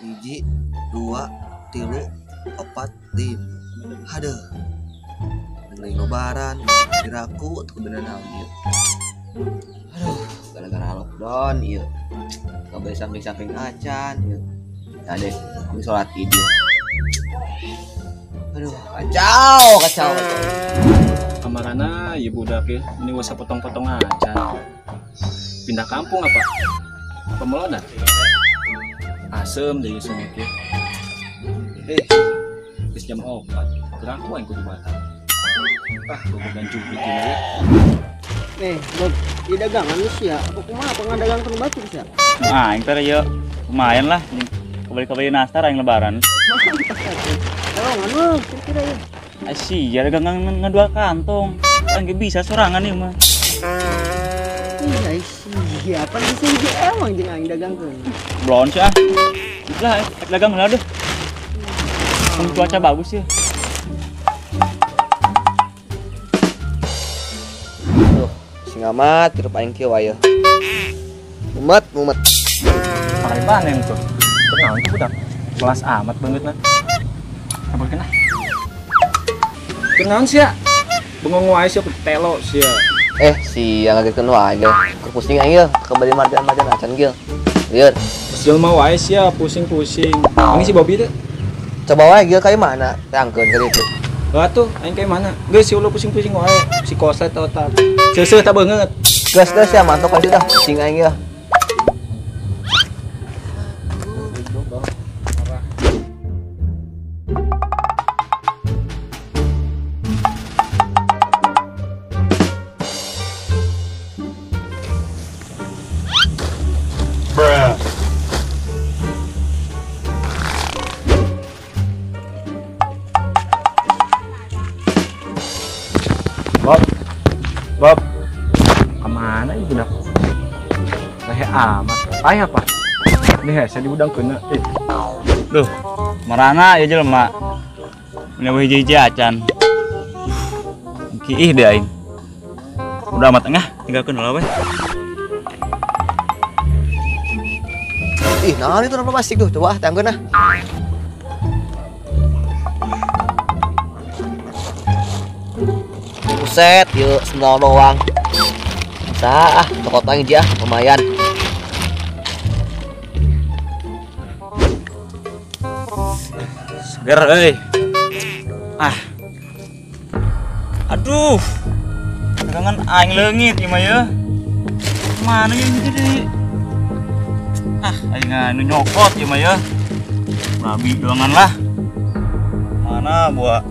Hiji, dua, tilu, opat, lima. Aduh, neng lebaran, kiraku atau beneran hamil. Aduh, gara-gara lockdown, iya. Gak boleh samping-samping acan, iya. Ya deh, kami sholat id. Aduh, kacau. Kamarana ya budak ya, ini usah potong-potong aja. Pindah kampung apa? Apa melonan? Asem dari sungai ya. Bis jam 4, keraku yang kudu batal. Bukan jubit ini ya. Bud, di dagangan lu sih ya. Apa kumaha pengadagang kan batu sih ya? Nah, entar ya lumayan lah. Kembali nastar yang lebaran. Tolongan lu, kira-kira ya. Asyik, dagangan ngedua kantong. Kan gak bisa sorangan nih mah. Iya, apa sih emang jeung aing dagang kan? Belum sih ah. Lah, dagang lah deh. Cuaca bagus ya. Tuh, sing amat hirup aing kieu aya. Mumet. Pakai panen tuh. Kenal itu budak. Kelas amat banget nah. Apa kena? Kenaon sih ya? Bengong wae sih telo sih ya. Si yang ngageutkeun wae ge. Keur pusing aing ieu, kembali marjan acan ge. Lieur. Jelema wae sih ya pusing-pusing. Ini si Bobby teh. Coba wae ge ka mana? Teangkeun ka ditu. Lah tuh, aing kayak mana? Geus si ulah pusing-pusing wae. Si koslet otak. Seuseuh tak beungeut. Gas ya mantap aja dah. Pusing aing ge. Bob. Kemana ibu budak? Lehe amat. Aya apa? Nih, saya diudang kena. Duh, marana ya jelema. Ini hiji-hiji acan. Kiih deh aing. Udah amat tengah, tinggalkeun heula we. Ih, naon itu nama plastik tuh? Coba teangkeun nah. Buset, yuk sendal doang. Bisa tokot aja lumayan. Seger euy. Aduh. Dagangan aing leungit ieu mah ya. Mana yang jadi? Aing anu nyokot ieu mah ya. Babi doangan lah. Mana buah?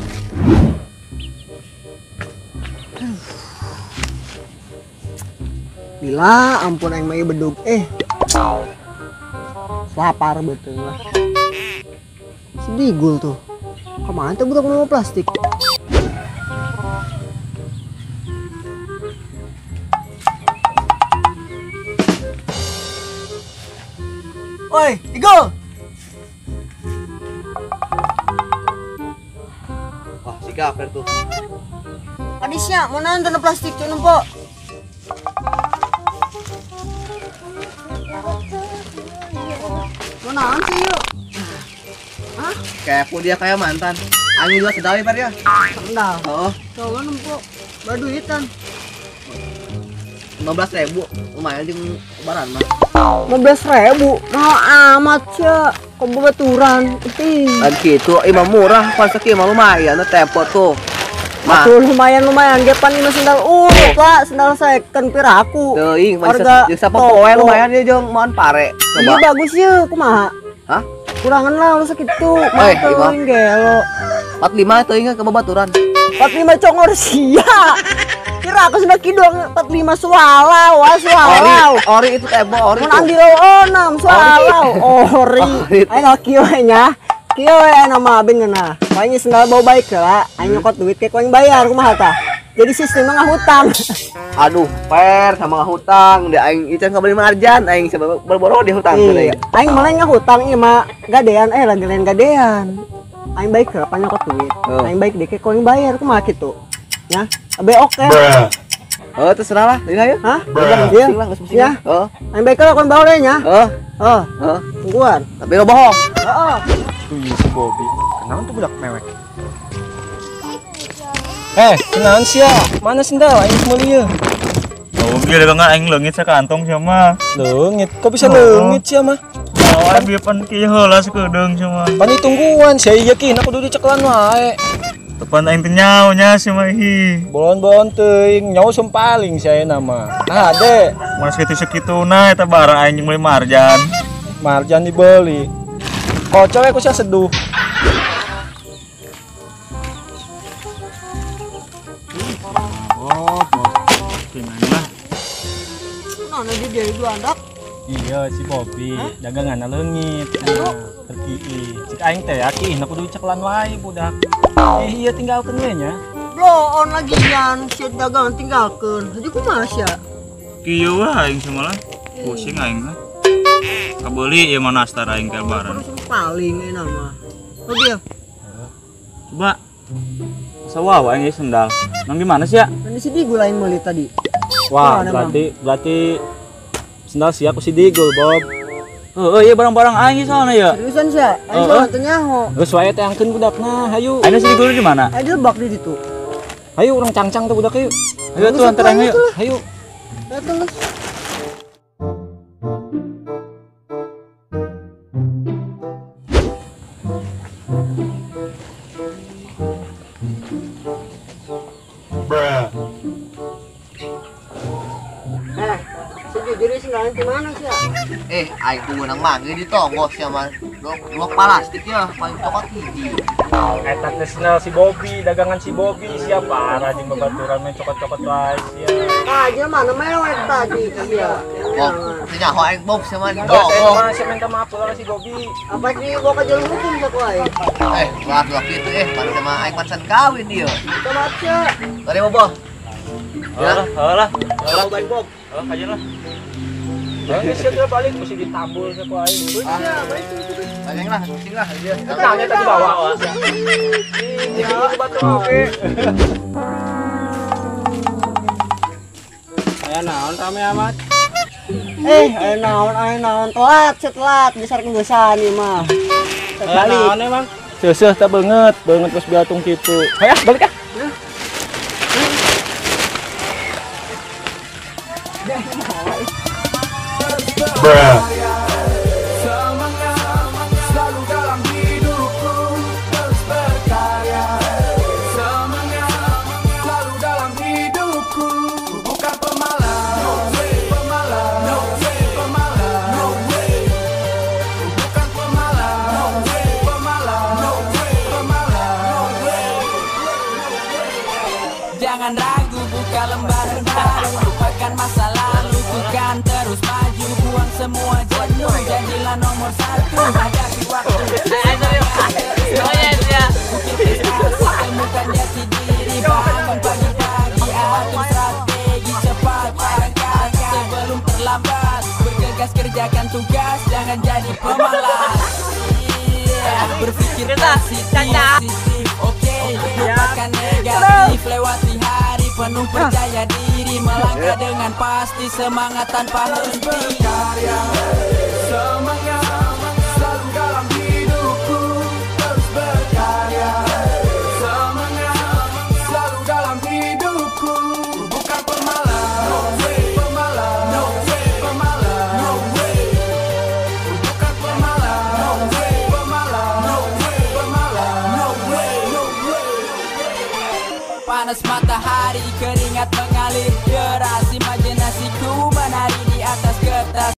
Bila ampun aing mah bedug lapar betul lah. Si Digul tuh. Kemana tuh budak mau plastik? Oi, Digul. Wah, si kaper tuh. Adisnya mau nonton plastik tuh nempok. Mau nonton sih yuk. Hah? Kepo dia kayak mantan. Angin juga sedawi par ya. Sendal. Oh, Coba nempok. Baduitan. 15.000 lumayan di lebaran mah. 15.000. Mahal amat ya. Kok bebaturan. Kan gitu, imam murah pas sakieu mah lumayan tempo tuh. Mah, Tuh lumayan Gepan ini sendal Pak, sendal second piraku. teuing Harga jeung sapa poe lumayan ya jeung mohon pare. Iya bagus ya, kumaha? Hah? Kurangan lah lu sakitu. Imam. Teuing gelo. 45 teuing ke babaturan. 45 congor sia. Kira aku sudah kidong 45 swalaw, swalaw. Ori itu tebo, ori. Mun andi onam swalaw. Ori. Ayo kieu nya. Kieu nama abin geuna. Paling sendal bau baik lah. Aing nyokot duit ke koing bayar kumaha tah. Jadi sistem mah hutang. Aduh, per sama hutang. Dia aing ican kabeli marjan, aing berboro di hutang teh ya. Aing malah hutang ieu mah gadean lagi lain gadean. Aing baik lah nyokot duit. Aing baik deh ke koing bayar kumaha kitu. Ya, abe oke. Oh, terserah lah. Ini ayo. Hah? Iya. Ya. Oh. Aing baik lah koing bae nya. Oh. Tungguan. Tapi lo bohong. Heeh. Tuh si Bobby. Kenapa tuh budak mewek? Kenaon sia? Mana sendal aing mulia? Oh, biar kan aing leungit sa kantong sia mah. Leungit, kok bisa leungit sia mah? Oh, aing biar pan kieu heula sakedeung sia mah. Pan ditungguan, saya yakin aku kudu diceklan wae. Tepan aing teh nyaonya sia mah hi. Bolon-bolon teuing, nyawa sempaling saya nama. Ah, ade, Mas sakitu-sakituna eta barang aing jeung beli marjan. marjan dibeli. Kocok aku sia seduh. Gimana lah? Nah, dia dari dua anak. Iya si Bobby, dagangan leungit. Terkii. Cik aing teh yakin aku kudu ceklan wae budak. Iya tinggalkeun we nya. Blow on lagi yan, si dagangan tinggalkeun. Jadi kumaha sia? Kieu wah aing semalah. Pusing aing mah. Kabeli ieu mah nastar aing ke lebaran. Terus paling enak mah. Oh dia. Coba. Sawawa aing sendal. Nang di mana sih ya? Dan di sini gulain meuli tadi. Wah, Mana, berarti sendal si aku si Digul, Bob. Oh iya barang-barang aing soalnya ya. Seriusan sia? Aing soalnya teu nyaho. Geus wae teh angkeun budakna, hayu. Aing sih dulu di mana? Aing lebak di ditu. Hayu urang cangcang tuh budak hayu. Ayo tuh antar aing yuk. Hayu. Datang. Sejujurnya sendalnya di mana sih ya? Aing tunggu nang mangga di tongos ya man. Dua plastik ya, paling cokot hiji. Eta teh sendal si Bobby, dagangan si Bobby siapa parah jeung babaturan main cokot-cokot wae sia. Aja mana mewek tadi sia. Bob, nyaho aing bob sih man. Saya mah saya minta maaf lah si Bobby. Apa ini bawa ke jalur hukum sak wae? Laki gitu paling sama aing pansan kawin dia. Coba sia. Tadi bobo. Alah. Bawa ban Bob. Oh, kajian lah. Ini sia balik mesti ditambul sak wae. Sia, baik itu. Tanyang lah, pusing lah dia. Tanya tadi bawa. Ini batu oke. Aya naon rame amat? Ayo naon telat besar kegesan ieu mah. Sekali. Naon emang? Seuseuh teh banget geus biatung kitu. Hayah balik ah. Jangan ragu, buka lembaran baru, lupakan masa lalu, bukan terus maju, buang semua jenuh, jadilah nomor satu, hadapi waktu. Bukit prestasi, temukan jati diri, bangun pagi-pagi, atur strategi cepat, berangkat sebelum terlambat, bergegas kerjakan tugas, jangan jadi pemalas. Berpikir positif, oke, lupakan negatif, lewati hari penuh percaya diri, melangkah dengan pasti, semangat tanpa henti. Semangat selalu dalam hidupku, terus berkarya. Semangat selalu dalam hidupku, bukan pemalas, no way, pemalas, no way, pemalas, no way, bukan pemalas, no way, pemalas, no way, pemalas, no way, no way. Panas matahari, keringat mengalir.